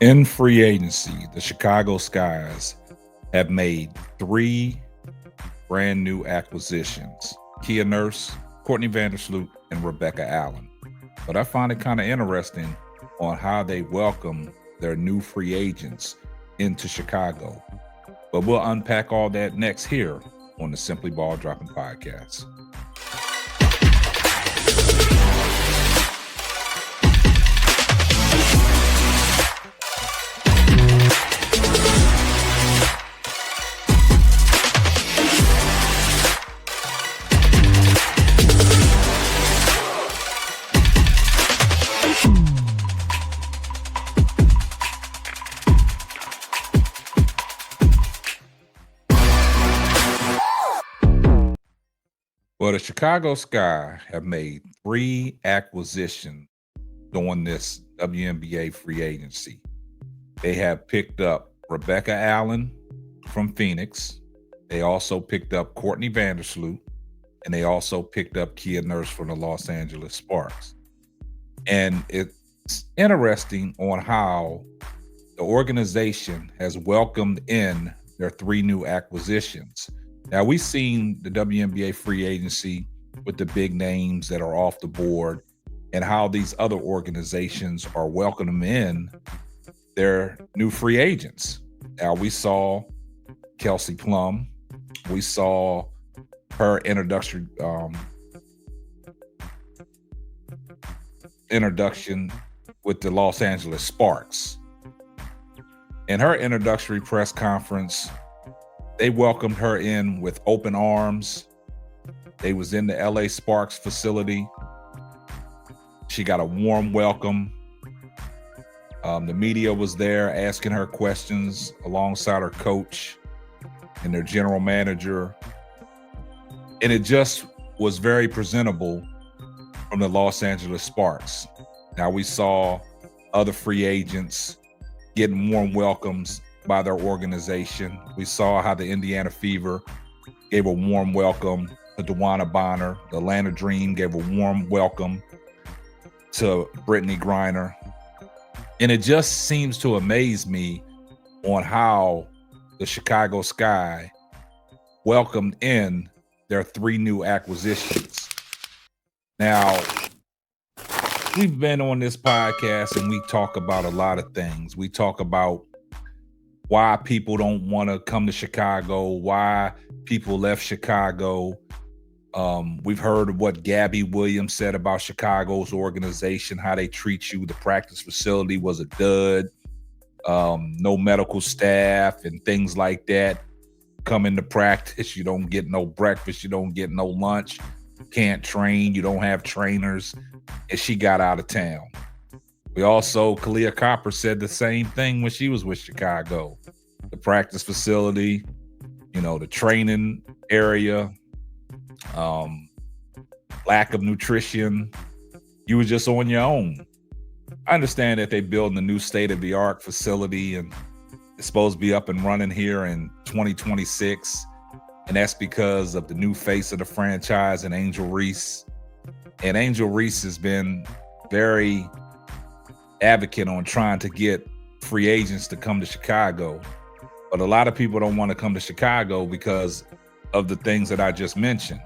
In free agency, the Chicago Skies have made three brand new acquisitions: Kia Nurse, Courtney Vandersloot, and Rebecca Allen. But I find it kind of interesting on how they welcome their new free agents into Chicago. But we'll unpack all that next here on the Simply Ball Dropping Podcast. Well, the Chicago Sky have made three acquisitions during this WNBA free agency. They have picked up Rebecca Allen from Phoenix. They also picked up Courtney Vandersloot, and they also picked up Kia Nurse from the Los Angeles Sparks. And it's interesting on how the organization has welcomed in their three new acquisitions. Now, we've seen the WNBA free agency with the big names that are off the board and how these other organizations are welcoming in their new free agents. Now, we saw Kelsey Plum. We saw her introduction with the Los Angeles Sparks. In her introductory press conference, they welcomed her in with open arms. They was in the LA Sparks facility. She got a warm welcome. The media was there asking her questions alongside her coach and their general manager. And it just was very presentable from the Los Angeles Sparks. Now, we saw other free agents getting warm welcomes by their organization. We saw how the Indiana Fever gave a warm welcome to DeWanna Bonner. The Atlanta Dream gave a warm welcome to Brittany Griner. And it just seems to amaze me on how the Chicago Sky welcomed in their three new acquisitions. Now, we've been on this podcast and we talk about a lot of things. We talk about why people don't want to come to Chicago, why people left Chicago. We've heard of what Gabby Williams said about Chicago's organization, how they treat you. The practice facility was a dud, no medical staff and things like that. Come into practice, you don't get no breakfast, you don't get no lunch, can't train, you don't have trainers, and she got out of town. We also, Kahleah Copper said the same thing when she was with Chicago. The practice facility, the training area, lack of nutrition. You were just on your own. I understand that they're building a new state-of-the-art facility and it's supposed to be up and running here in 2026. And that's because of the new face of the franchise and Angel Reese. And Angel Reese has been very advocate on trying to get free agents to come to Chicago. But a lot of people don't want to come to Chicago because of the things that I just mentioned.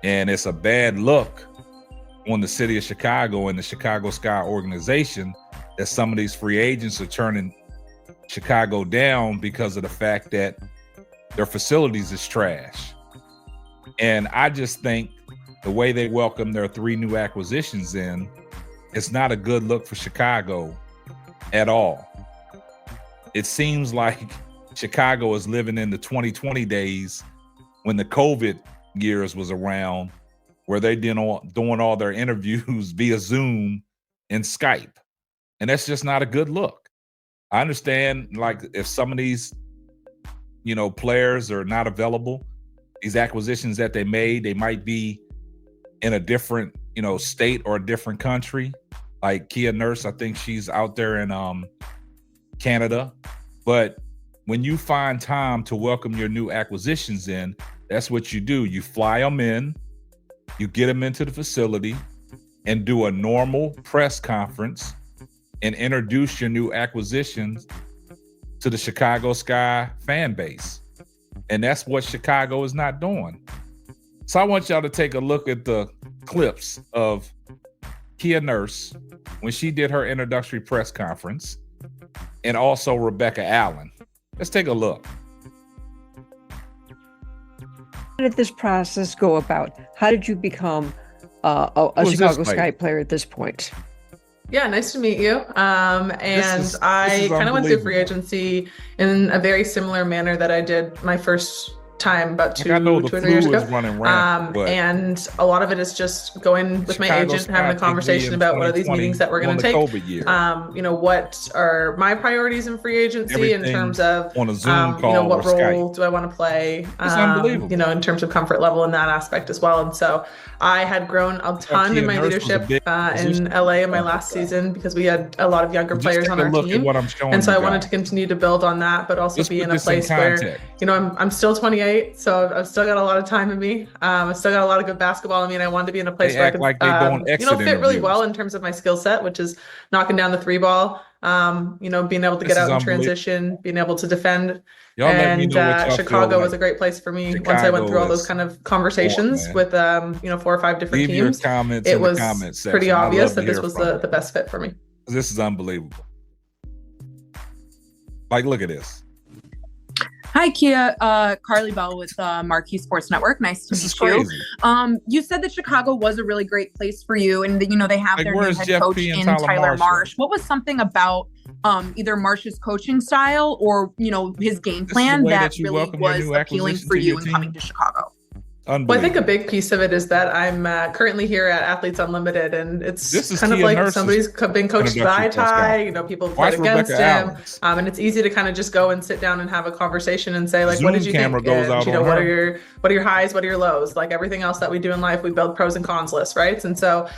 And it's a bad look on the city of Chicago and the Chicago Sky organization that some of these free agents are turning Chicago down because of the fact that their facilities is trash. And I just think the way they welcome their three new acquisitions in, it's not a good look for Chicago at all. It seems like Chicago is living in the 2020 days when the COVID years was around, where they doing all their interviews via Zoom and Skype. And that's just not a good look. I understand, like, if some of these, players are not available, these acquisitions that they made, they might be in a different, state or a different country. Like Kia Nurse, I think she's out there in Canada. But when you find time to welcome your new acquisitions in, that's what you do. You fly them in, you get them into the facility and do a normal press conference and introduce your new acquisitions to the Chicago Sky fan base. And that's what Chicago is not doing. So I want y'all to take a look at the clips of Kia Nurse when she did her introductory press conference, and also Rebecca Allen. Let's take a look. How did this process go about? How did you become a Chicago Sky player at this point? Yeah, nice to meet you. And I kind of went through free agency in a very similar manner that I did my first time about two or 3 years ago. And a lot of it is just going with my agent, having a conversation about what are these meetings that we're going to take. You know, what are my priorities in free agency in terms of on a Zoom call, you know, what role Skype. Do I want to play? It's unbelievable. You know, in terms of comfort level in that aspect as well. And so I had grown a ton in my leadership in LA in my last season because we had a lot of younger players on our team. And so I wanted to continue to build on that, but also be in a place where, you know, I'm still 28. So I've still got a lot of time in me. I've still got a lot of good basketball. I mean, I wanted to be in a place where I could, you know, fit really well in terms of my skill set, which is knocking down the 3-ball, you know, being able to get out in transition, being able to defend. And Chicago was a great place for me once I went through all those kind of conversations with, you know, 4 or 5 different teams. It was pretty obvious that this was the best fit for me. This is unbelievable. Like, look at this. Hi, Kia. Carly Bell with Marquee Sports Network. Nice to meet you. You said that Chicago was a really great place for you, and you know they have their new head coach in Tyler Marsh. What was something about either Marsh's coaching style or you know his game plan that really was appealing for you in coming to Chicago? Well, I think a big piece of it is that I'm currently here at Athletes Unlimited, and it's kind of like somebody's been coached by Ty. You know, people have played against him, and it's easy to kind of just go and sit down and have a conversation and say, like, what did you think? And, you know, what are your highs? What are your lows? Like everything else that we do in life, we build pros and cons lists, right? And so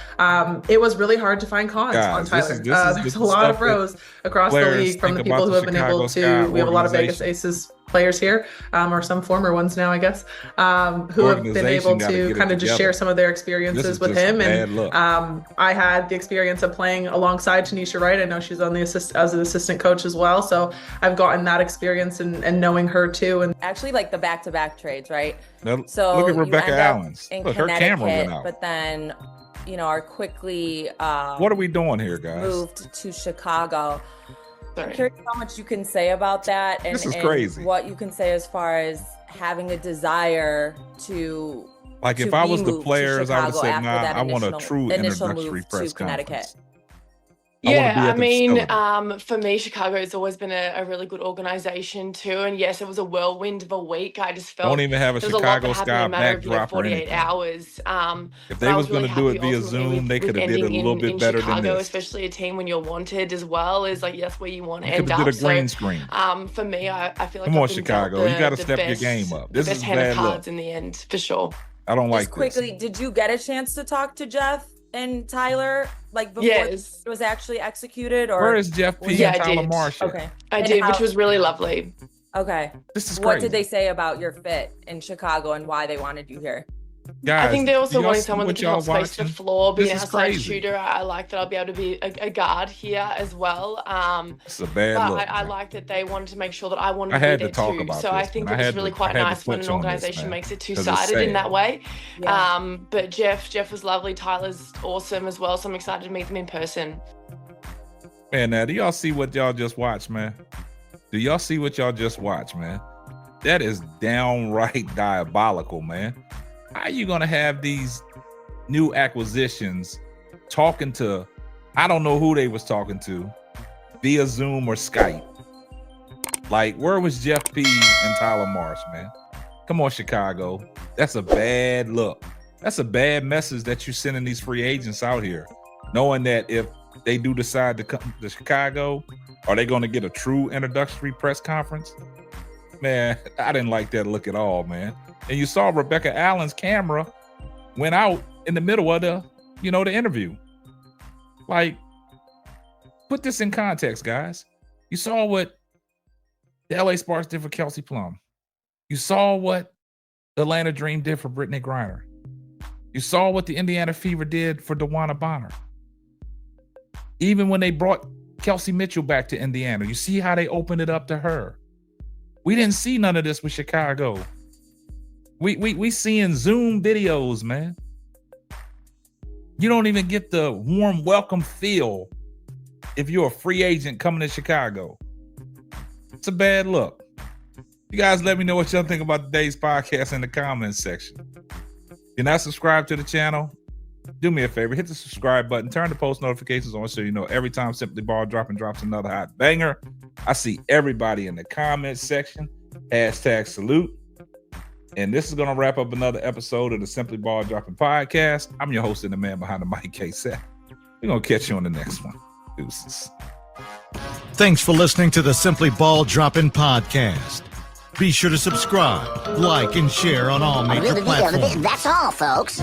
it was really hard to find cons on Tyler. There's a lot of pros across the league from the people who have been able to. We have a lot of Vegas Aces players here, or some former ones now, I guess, who have been able to kind of just share some of their experiences with him. And I had the experience of playing alongside Tanisha Wright. I know she's on the as an assistant coach as well. So I've gotten that experience and knowing her too. And actually, like the back-to-back trades, right? Now, so look at Rebecca Allen. Look, her camera went out. But then, you know, are quickly what are we doing here, guys? Moved to Chicago. I'm curious how much you can say about that, and, this is crazy. And what you can say as far as having a desire to. Like if I was the players, I would say, nah, I want a true introductory press conference. Yeah, I mean, for me, Chicago has always been a really good organization too. And yes, it was a whirlwind of a week. I just felt don't even have a Chicago Sky backdrop or 48 hours. If they was going to do it via Zoom, they could have did it a little bit better Chicago, than this. Especially a team when you're wanted as well is like that's where you want to end up. Did a green screen. For me, I feel like come on, Chicago, you got to step your game up. This is hand of cards in the end for sure. I don't like this. Quickly, did you get a chance to talk to Jeff and Tyler, like before it was actually executed? Or where is Jeff P and Tyler Marsh? Okay, I did, which was really lovely. Okay, this is what did they say about your fit in Chicago and why they wanted you here? Guys, I think they also wanted someone that can help space the floor, be an outside shooter. I like that I'll be able to be a guard here as well. It's a bad look. I like that they wanted to make sure that I wanted to be there too. So I think it's really quite nice when an organization makes it two-sided in that way. Yeah. But Jeff was lovely. Tyler's awesome as well. So I'm excited to meet them in person. Man, now do y'all see what y'all just watched, man? Do y'all see what y'all just watched, man? That is downright diabolical, man. How are you going to have these new acquisitions talking to, I don't know who they was talking to, via Zoom or Skype? Like, where was Jeff P and Tyler Marsh, man? Come on, Chicago. That's a bad look. That's a bad message that you're sending these free agents out here, knowing that if they do decide to come to Chicago, are they going to get a true introductory press conference? Man, I didn't like that look at all, man. And you saw Rebecca Allen's camera went out in the middle of the interview. Like, put this in context, guys. You saw what the LA Sparks did for Kelsey Plum. You saw what the Atlanta Dream did for Brittany Griner. You saw what the Indiana Fever did for DeWanna Bonner. Even when they brought Kelsey Mitchell back to Indiana. You see how they opened it up to her. We didn't see none of this with Chicago. We seeing Zoom videos, man. You don't even get the warm welcome feel if you're a free agent coming to Chicago. It's a bad look. You guys let me know what y'all think about today's podcast in the comments section. If you're not subscribed to the channel, do me a favor, hit the subscribe button, turn the post notifications on so you know every time Simply Ball drops another hot banger. I see everybody in the comments section. #salute. And this is going to wrap up another episode of the Simply Ball Dropping Podcast. I'm your host and the man behind the mic, K-Seth. We're going to catch you on the next one. Deuces. Thanks for listening to the Simply Ball Dropping Podcast. Be sure to subscribe, like, and share on all major platforms. That's all, folks.